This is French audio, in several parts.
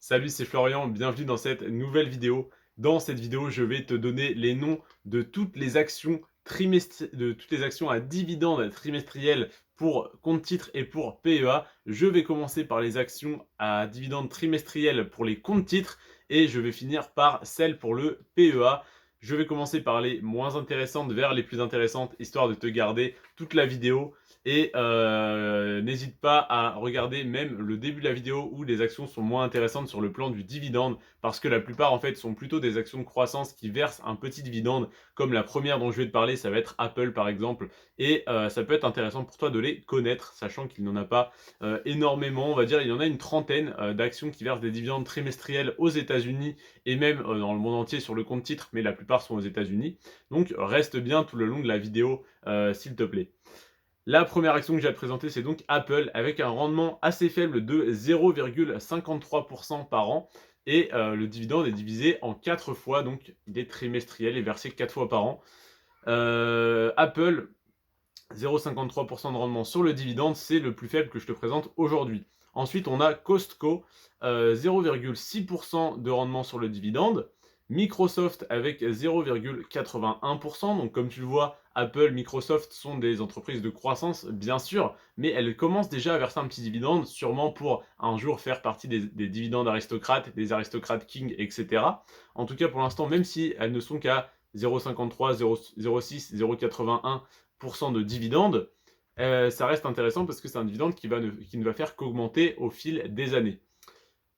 Salut, c'est Florian, bienvenue dans cette nouvelle vidéo. Dans cette vidéo, je vais te donner les noms de toutes les actions à dividendes trimestriels pour compte titres et pour PEA. Je vais commencer par les actions à dividendes trimestriels pour les comptes titres et je vais finir par celles pour le PEA. Je vais commencer par les moins intéressantes vers les plus intéressantes, histoire de te garder toute la vidéo. Et n'hésite pas à regarder même le début de la vidéo où les actions sont moins intéressantes sur le plan du dividende, parce que la plupart en fait sont plutôt des actions de croissance qui versent un petit dividende, comme la première dont je vais te parler, ça va être Apple par exemple, et ça peut être intéressant pour toi de les connaître, sachant qu'il n'y en a pas énormément, on va dire il y en a une trentaine d'actions qui versent des dividendes trimestriels aux États-Unis et même dans le monde entier sur le compte titre, mais la plupart sont aux États-Unis. Donc reste bien tout le long de la vidéo s'il te plaît. La première action que j'ai à te présenter, c'est donc Apple, avec un rendement assez faible de 0,53% par an. Et le dividende est divisé en 4 fois, donc il est trimestriel et versé 4 fois par an. Apple, 0,53% de rendement sur le dividende, c'est le plus faible que je te présente aujourd'hui. Ensuite, on a Costco, 0,6% de rendement sur le dividende. Microsoft avec 0,81%. Donc comme tu le vois, Apple, Microsoft sont des entreprises de croissance, bien sûr, mais elles commencent déjà à verser un petit dividende, sûrement pour un jour faire partie des dividendes aristocrates, des aristocrates King, etc. En tout cas, pour l'instant, même si elles ne sont qu'à 0,53, 0,06, 0,81% de dividendes, ça reste intéressant parce que c'est un dividende qui ne va faire qu'augmenter au fil des années.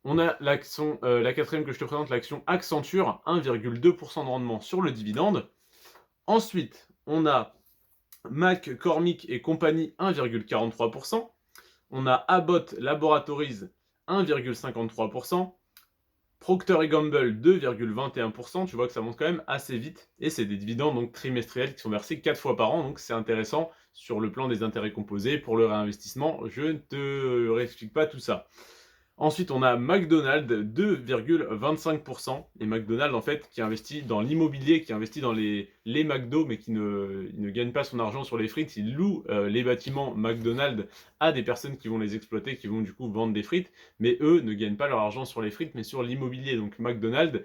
On a l'action, la quatrième que je te présente, l'action Accenture, 1,2% de rendement sur le dividende. Ensuite, on a McCormick et compagnie, 1,43%. On a Abbott Laboratories, 1,53%. Procter Gamble, 2,21%. Tu vois que ça monte quand même assez vite. Et c'est des dividendes donc trimestriels qui sont versés 4 fois par an. Donc c'est intéressant sur le plan des intérêts composés pour le réinvestissement. Je ne te réexplique pas tout ça. Ensuite, on a McDonald's, 2,25%. Et McDonald's, en fait, qui investit dans l'immobilier, qui investit dans les McDo, mais qui ne gagne pas son argent sur les frites. Il loue les bâtiments McDonald's à des personnes qui vont les exploiter, qui vont du coup vendre des frites. Mais eux ne gagnent pas leur argent sur les frites, mais sur l'immobilier. Donc McDonald's,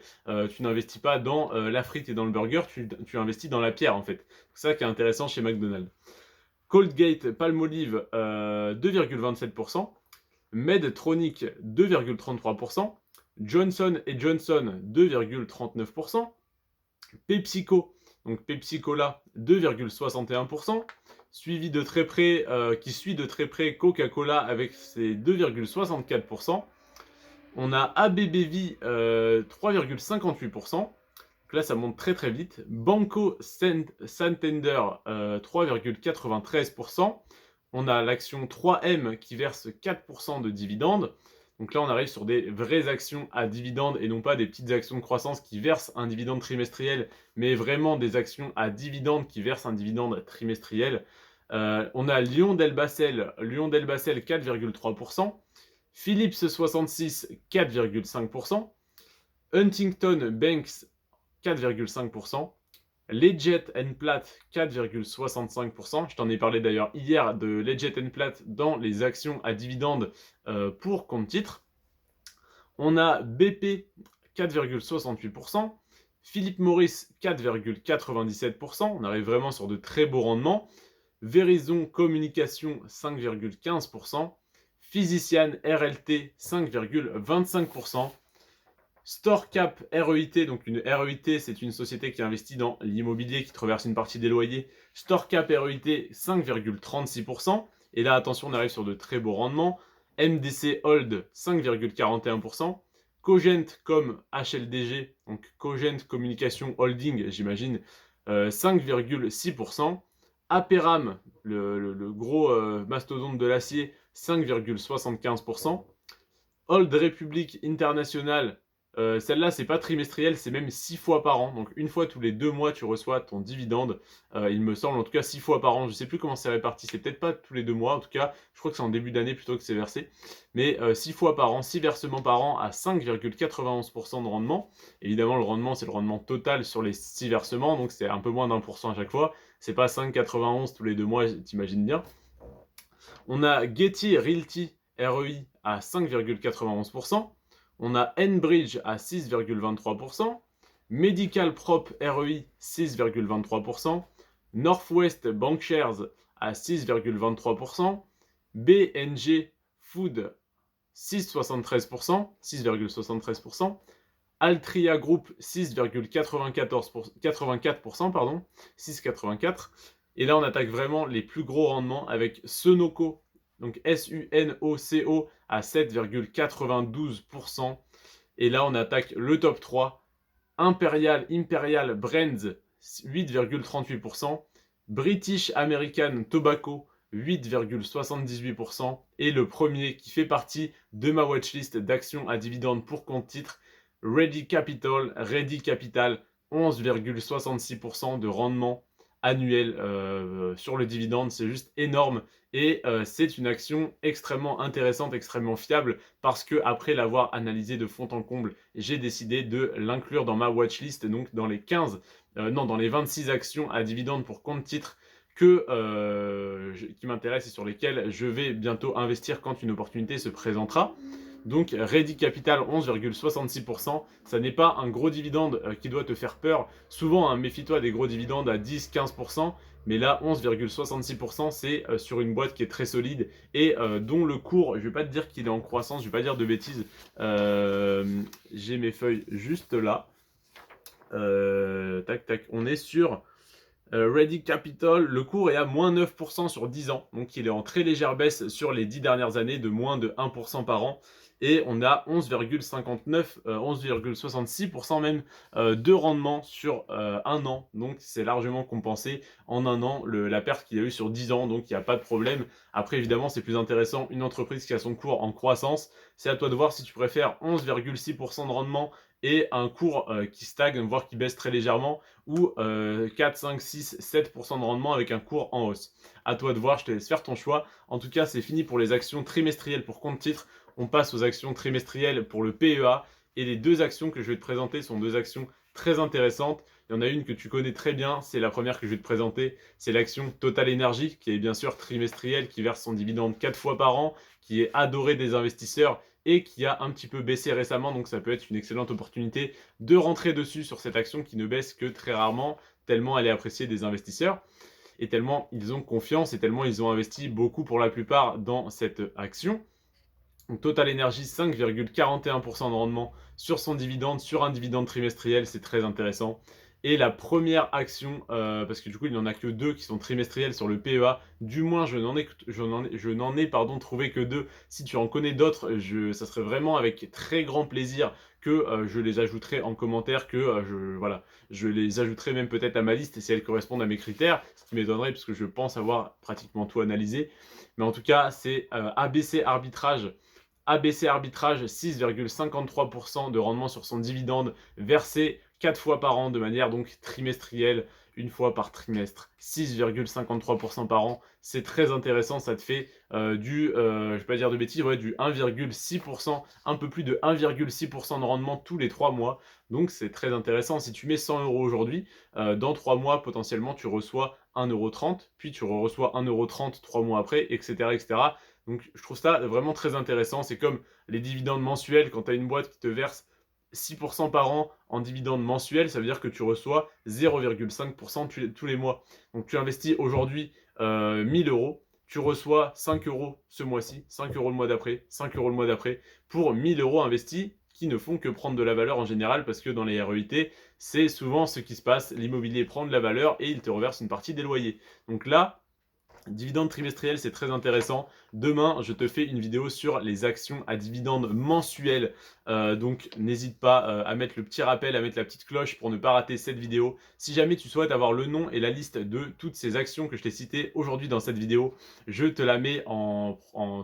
tu n'investis pas dans la frite et dans le burger, tu investis dans la pierre, en fait. C'est ça qui est intéressant chez McDonald's. Colgate, Palmolive, 2,27%. Medtronic, 2,33%. Johnson Johnson, 2,39%. PepsiCo, donc Pepsi Cola, 2,61%. Suivi de très près, qui suit de très près Coca-Cola avec ses 2,64%. On a ABBV, 3,58%. Donc là, ça monte très très vite. Banco Santander, 3,93%. On a l'action 3M qui verse 4% de dividendes. Donc là, on arrive sur des vraies actions à dividendes et non pas des petites actions de croissance qui versent un dividende trimestriel, mais vraiment des actions à dividendes qui versent un dividende trimestriel. On a Lyon Delbacel 4,3%. Philips 66, 4,5%. Huntington Banks, 4,5%. Leggett Platt, 4,65%. Je t'en ai parlé d'ailleurs hier de Leggett Platt dans les actions à dividendes pour compte titre. On a BP, 4,68%. Philip Morris, 4,97%. On arrive vraiment sur de très beaux rendements. Verizon Communication, 5,15%. Physician RLT, 5,25%. StoreCap REIT, donc une REIT, c'est une société qui investit dans l'immobilier, qui te reverse une partie des loyers. StoreCap REIT, 5,36%. Et là, attention, on arrive sur de très beaux rendements. MDC Hold, 5,41%. Cogent comme HLDG, donc Cogent Communication Holding, j'imagine, 5,6%. Aperam, le gros mastodonte de l'acier, 5,75%. Old Republic International, celle-là, c'est pas trimestriel, c'est même 6 fois par an. Donc, une fois tous les 2 mois, tu reçois ton dividende. Il me semble, en tout cas, 6 fois par an. Je sais plus comment c'est réparti. C'est peut-être pas tous les 2 mois. En tout cas, je crois que c'est en début d'année plutôt que c'est versé. Mais 6 fois par an, 6 versements par an à 5,91% de rendement. Évidemment, le rendement, c'est le rendement total sur les 6 versements. Donc, c'est un peu moins d'1% à chaque fois. C'est pas 5,91 tous les 2 mois, t'imagines bien. On a Getty Realty REI à 5,91%. On a Enbridge à 6,23%, Medical Prop REI 6,23%, Northwest Bankshares à 6,23%, BNG Food 6,73%, Altria Group 6,84%, pardon, 6,84%. Et là, on attaque vraiment les plus gros rendements avec Sunoco, donc SUNOCO à 7,92%. Et là, on attaque le top 3, Imperial Brands 8,38%, British American Tobacco 8,78%, et le premier qui fait partie de ma watchlist d'actions à dividendes pour compte titre, Ready Capital 11,66% de rendement annuel sur le dividende. C'est juste énorme et c'est une action extrêmement intéressante, extrêmement fiable, parce que après l'avoir analysé de fond en comble, j'ai décidé de l'inclure dans ma watchlist, donc dans les dans les 26 actions à dividendes pour compte titre qui m'intéressent et sur lesquelles je vais bientôt investir quand une opportunité se présentera. Donc Ready Capital 11,66%, ça n'est pas un gros dividende qui doit te faire peur. Souvent, hein, méfie-toi des gros dividendes à 10-15%, mais là 11,66%, c'est sur une boîte qui est très solide et dont le cours, je ne vais pas te dire qu'il est en croissance, je ne vais pas dire de bêtises. J'ai mes feuilles juste là. Tac, tac, on est sur Ready Capital, le cours est à moins 9% sur 10 ans, donc il est en très légère baisse sur les 10 dernières années de moins de 1% par an. Et on a 11,66% même de rendement sur un an. Donc c'est largement compensé en un an la perte qu'il y a eu sur 10 ans, donc il n'y a pas de problème. Après évidemment c'est plus intéressant une entreprise qui a son cours en croissance. C'est à toi de voir si tu préfères 11,6% de rendement et un cours qui stagne, voire qui baisse très légèrement, ou 4, 5, 6, 7% de rendement avec un cours en hausse. À toi de voir, je te laisse faire ton choix. En tout cas, c'est fini pour les actions trimestrielles pour compte titre. On passe aux actions trimestrielles pour le PEA. Et les deux actions que je vais te présenter sont deux actions très intéressantes. Il y en a une que tu connais très bien, c'est la première que je vais te présenter. C'est l'action Total Energy, qui est bien sûr trimestrielle, qui verse son dividende 4 fois par an, qui est adorée des investisseurs et qui a un petit peu baissé récemment, donc ça peut être une excellente opportunité de rentrer dessus sur cette action qui ne baisse que très rarement, tellement elle est appréciée des investisseurs, et tellement ils ont confiance, et tellement ils ont investi beaucoup pour la plupart dans cette action. Donc Total Energy, 5,41% de rendement sur son dividende, sur un dividende trimestriel, c'est très intéressant. Et la première action, parce que du coup il n'y en a que deux qui sont trimestriels sur le PEA, du moins je n'en ai trouvé que deux. Si tu en connais d'autres, ça serait vraiment avec très grand plaisir que je les ajouterai en commentaire, voilà, je les ajouterai même peut-être à ma liste si elles correspondent à mes critères, ce qui m'étonnerait puisque je pense avoir pratiquement tout analysé. Mais en tout cas, c'est ABC Arbitrage. ABC Arbitrage, 6,53% de rendement sur son dividende versé 4 fois par an de manière donc trimestrielle, une fois par trimestre, 6,53% par an. C'est très intéressant, ça te fait je vais pas dire de bêtises, ouais, du 1,6%, un peu plus de 1,6% de rendement tous les 3 mois. Donc c'est très intéressant. Si tu mets 100 € aujourd'hui, dans 3 mois, potentiellement, tu reçois 1,30 €, puis tu reçois 1,30 € 3 mois après, etc., etc. Donc je trouve ça vraiment très intéressant. C'est comme les dividendes mensuels, quand tu as une boîte qui te verse 6% par an en dividendes mensuels, ça veut dire que tu reçois 0,5% tous les mois. Donc tu investis aujourd'hui 1000 €, tu reçois 5 € ce mois-ci, 5 € le mois d'après, 5 € le mois d'après, pour 1000 € investis qui ne font que prendre de la valeur en général, parce que dans les REIT, c'est souvent ce qui se passe, l'immobilier prend de la valeur et il te reverse une partie des loyers. Donc là, dividende trimestriel, c'est très intéressant. Demain, je te fais une vidéo sur les actions à dividendes mensuels. Donc, n'hésite pas à mettre le petit rappel, à mettre la petite cloche pour ne pas rater cette vidéo. Si jamais tu souhaites avoir le nom et la liste de toutes ces actions que je t'ai citées aujourd'hui dans cette vidéo, je te la mets en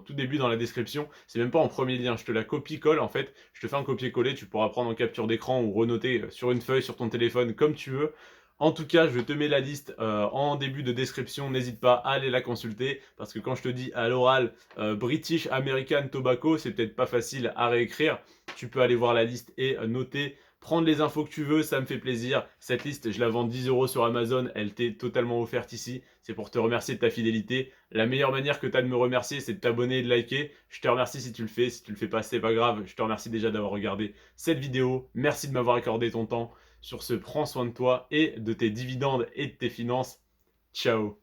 tout début dans la description. C'est même pas en premier lien, je te la copie-colle en fait. Je te fais un copier-coller, tu pourras prendre en capture d'écran ou renoter sur une feuille, sur ton téléphone, comme tu veux. En tout cas, je te mets la liste en début de description, n'hésite pas à aller la consulter, parce que quand je te dis à l'oral British American Tobacco, c'est peut-être pas facile à réécrire. Tu peux aller voir la liste et noter prendre les infos que tu veux, ça me fait plaisir. Cette liste, je la vends 10 € sur Amazon, elle t'est totalement offerte ici. C'est pour te remercier de ta fidélité. La meilleure manière que tu as de me remercier, c'est de t'abonner et de liker. Je te remercie si tu le fais. Si tu le fais pas, c'est pas grave. Je te remercie déjà d'avoir regardé cette vidéo. Merci de m'avoir accordé ton temps. Sur ce, prends soin de toi et de tes dividendes et de tes finances. Ciao.